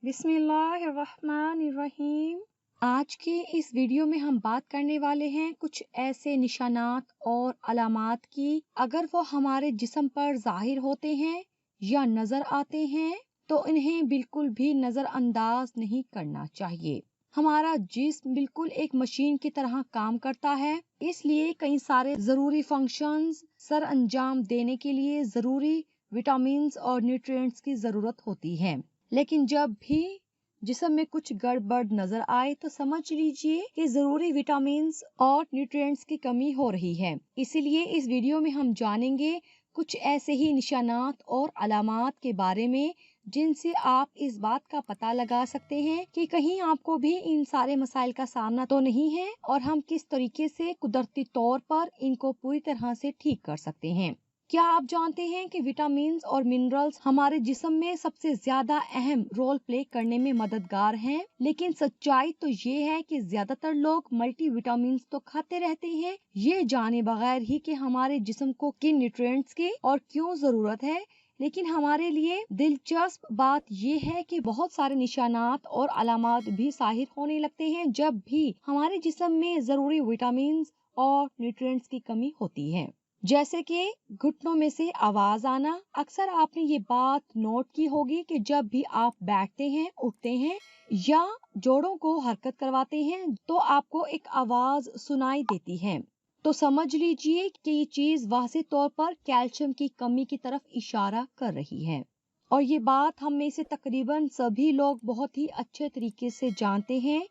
बिस्मिल्लाहिर्रहमानिर्रहीम। आज के इस वीडियो में हम बात करने वाले हैं कुछ ऐसे निशानात और अलामात की, अगर वो हमारे जिस्म पर जाहिर होते हैं या नजर आते हैं तो इन्हें बिल्कुल भी नजरअंदाज नहीं करना चाहिए। हमारा जिस्म बिल्कुल एक मशीन की तरह काम करता है, इसलिए कई सारे जरूरी फंक्शंस सर अंजाम देने के लिए जरूरी विटामिन्स और न्यूट्रिएंट्स की जरूरत होती है। लेकिन जब भी जिस्म में कुछ गड़बड़ नजर आए तो समझ लीजिए कि जरूरी विटामिन्स और न्यूट्रिएंट्स की कमी हो रही है। इसीलिए इस वीडियो में हम जानेंगे कुछ ऐसे ही निशानात और अलामात के बारे में जिनसे आप इस बात का पता लगा सकते हैं कि कहीं आपको भी इन सारे मसाइल का सामना तो नहीं है और हम किस तरीके से कुदरती तौर पर इनको पूरी तरह से ठीक कर सकते हैं। क्या आप जानते हैं कि विटामिन्स और मिनरल्स हमारे जिस्म में सबसे ज्यादा अहम रोल प्ले करने में मददगार हैं, लेकिन सच्चाई तो ये है कि ज्यादातर लोग मल्टी विटामिन्स तो खाते रहते हैं, ये जाने बगैर ही कि हमारे जिस्म को किन न्यूट्रिएंट्स की और क्यों जरूरत है। लेकिन हमारे लिए दिलचस्प बात ये है कि बहुत सारे निशानात और अलामात भी जाहिर होने लगते हैं जब भी हमारे जिस्म में जरूरी विटामिन्स और न्यूट्रिएंट्स की कमी होती है। जैसे कि घुटनों में से आवाज आना। अक्सर आपने ये बात नोट की होगी कि जब भी आप बैठते हैं, उठते हैं या जोड़ों को हरकत करवाते हैं तो आपको एक आवाज सुनाई देती है। तो समझ लीजिए कि ये चीज वाज़ेह तौर पर कैल्शियम की कमी की तरफ इशारा कर रही है। और ये बात हम में से तकरीबन सभी लोग बहुत ही अच्छे तरीके से जानते हैं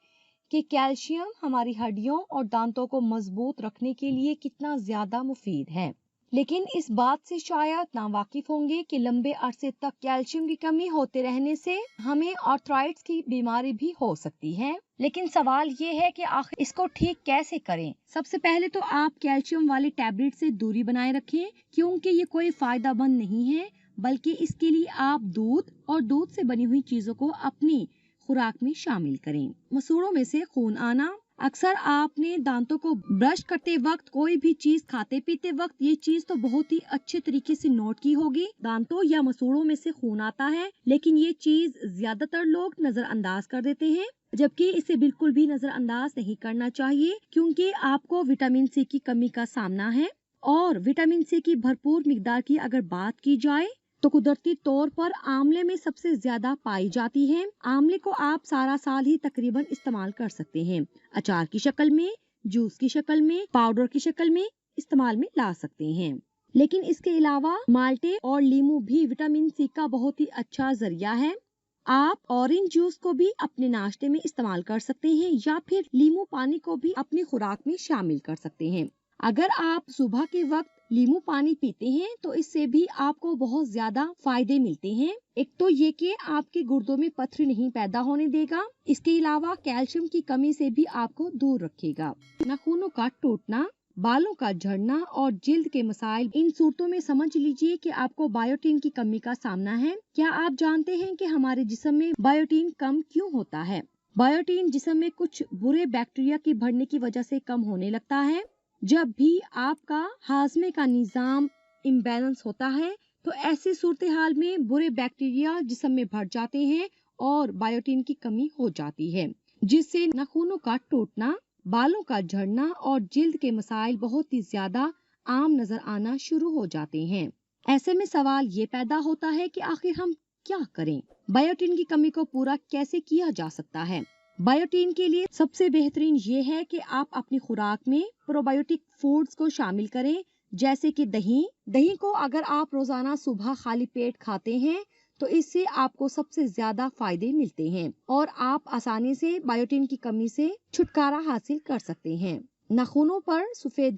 कि कैल्शियम हमारी हड्डियों और दांतों को मजबूत रखने के लिए कितना ज्यादा मुफीद है। लेकिन इस बात से शायद नावाकिफ होंगे कि लंबे अरसे तक कैल्शियम की कमी होते रहने से हमें आर्थराइटिस की बीमारी भी हो सकती है। लेकिन सवाल ये है कि आखिर इसको ठीक कैसे करें। सबसे पहले तो आप कैल्शियम वाले टैबलेट से दूरी बनाए रखें, क्योंकि ये कोई फायदा मंद नहीं है, बल्कि इसके लिए आप दूध और दूध से बनी हुई चीजों को अपनी खुराक में शामिल करें। मसूड़ों में से खून आना। अक्सर आपने दांतों को ब्रश करते वक्त, कोई भी चीज खाते पीते वक्त ये चीज तो बहुत ही अच्छे तरीके से नोट की होगी, दांतों या मसूड़ों में से खून आता है, लेकिन ये चीज ज्यादातर लोग नजरअंदाज कर देते हैं, जबकि इसे बिल्कुल भी नजरअंदाज नहीं करना चाहिए, क्योंकि आपको विटामिन सी की कमी का सामना है। और विटामिन सी की भरपूर मिकदार की अगर बात की जाए तो कुदरती तौर पर आंवले में सबसे ज्यादा पाई जाती है। आंवले को आप सारा साल ही तकरीबन इस्तेमाल कर सकते हैं, अचार की शक्ल में, जूस की शक्ल में, पाउडर की शक्ल में इस्तेमाल में ला सकते हैं। लेकिन इसके अलावा माल्टे और लीमू भी विटामिन सी का बहुत ही अच्छा जरिया है। आप ऑरेंज जूस को भी अपने नाश्ते में इस्तेमाल कर सकते हैं या फिर लीमू पानी को भी अपनी खुराक में शामिल कर सकते हैं। अगर आप सुबह के वक्त लीमू पानी पीते हैं तो इससे भी आपको बहुत ज्यादा फायदे मिलते हैं। एक तो ये कि आपके गुर्दों में पथरी नहीं पैदा होने देगा, इसके अलावा कैल्शियम की कमी से भी आपको दूर रखेगा। नाखूनों का टूटना, बालों का झड़ना और जिल्द के मसाइल, इन सूरतों में समझ लीजिए कि आपको बायोटीन की कमी का सामना है। क्या आप जानते हैं कि हमारे जिस्म में बायोटीन कम क्यों होता है? बायोटीन जिस्म में कुछ बुरे बैक्टीरिया के बढ़ने की वजह से कम होने लगता है। जब भी आपका हाजमे का निजाम इम्बैलेंस होता है तो ऐसी सूरत हाल में बुरे बैक्टीरिया जिस्म में बढ़ जाते हैं और बायोटीन की कमी हो जाती है, जिससे नाखूनों का टूटना, बालों का झड़ना और जिल्द के मसाइल बहुत ही ज्यादा आम नजर आना शुरू हो जाते हैं। ऐसे में सवाल ये पैदा होता है कि आखिर हम क्या करें? बायोटीन की कमी को पूरा कैसे किया जा सकता है? बायोटीन के लिए सबसे बेहतरीन ये है कि आप अपनी खुराक में प्रोबायोटिक फूड्स को शामिल करें, जैसे कि दही को अगर आप रोजाना सुबह खाली पेट खाते हैं तो इससे आपको सबसे ज्यादा फायदे मिलते हैं और आप आसानी से बायोटीन की कमी से छुटकारा हासिल कर सकते हैं। नाखूनों पर सफेद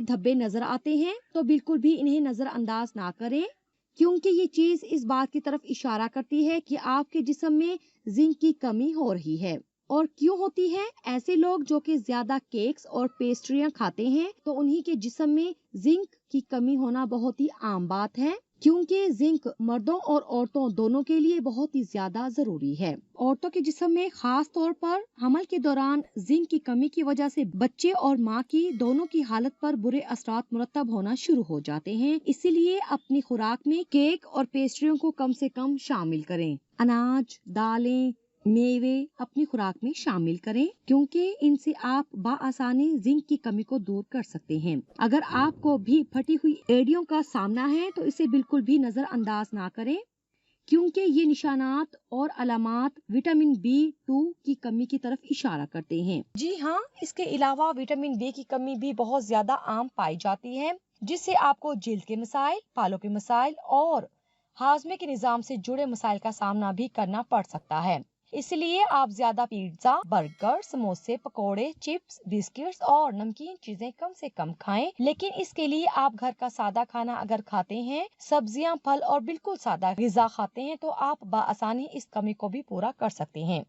धब्बे नजर आते हैं तो बिल्कुल भी इन्हें नजरअंदाज ना करें, क्योंकि ये चीज इस बात की तरफ इशारा करती है कि आपके जिस्म में जिंक की कमी हो रही है। और क्यों होती है? ऐसे लोग जो कि ज्यादा केक्स और पेस्ट्रियां खाते हैं तो उन्हीं के जिस्म में जिंक की कमी होना बहुत ही आम बात है। क्योंकि जिंक मर्दों और औरतों दोनों के लिए बहुत ही ज्यादा जरूरी है। औरतों के जिस्म में खास तौर पर हमल के दौरान जिंक की कमी की वजह से बच्चे और माँ की दोनों की हालत पर बुरे असरात मुरतब होना शुरू हो जाते हैं। इसीलिए अपनी खुराक में केक और पेस्ट्रियों को कम से कम शामिल करें। अनाज, दालें, मेवे अपनी खुराक में शामिल करें, क्योंकि इनसे आप बाआसानी जिंक की कमी को दूर कर सकते हैं। अगर आपको भी फटी हुई एड़ियों का सामना है तो इसे बिल्कुल भी नजरअंदाज ना करें, क्योंकि ये निशानात और अलामात विटामिन B2 की कमी की तरफ इशारा करते हैं। जी हाँ, इसके अलावा विटामिन B की कमी भी बहुत ज्यादा आम पाई जाती है, जिससे आपको जिल्द के मसाइल, बालों के मसाइल और हाजमे के निजाम से जुड़े मसाइल का सामना भी करना पड़ सकता है। इसलिए आप ज्यादा पिज्जा, बर्गर, समोसे, पकोड़े, चिप्स, बिस्किट्स और नमकीन चीजें कम से कम खाएं। लेकिन इसके लिए आप घर का सादा खाना अगर खाते हैं, सब्जियां, फल और बिल्कुल सादा ग़िज़ा खाते हैं, तो आप बाआसानी इस कमी को भी पूरा कर सकते हैं।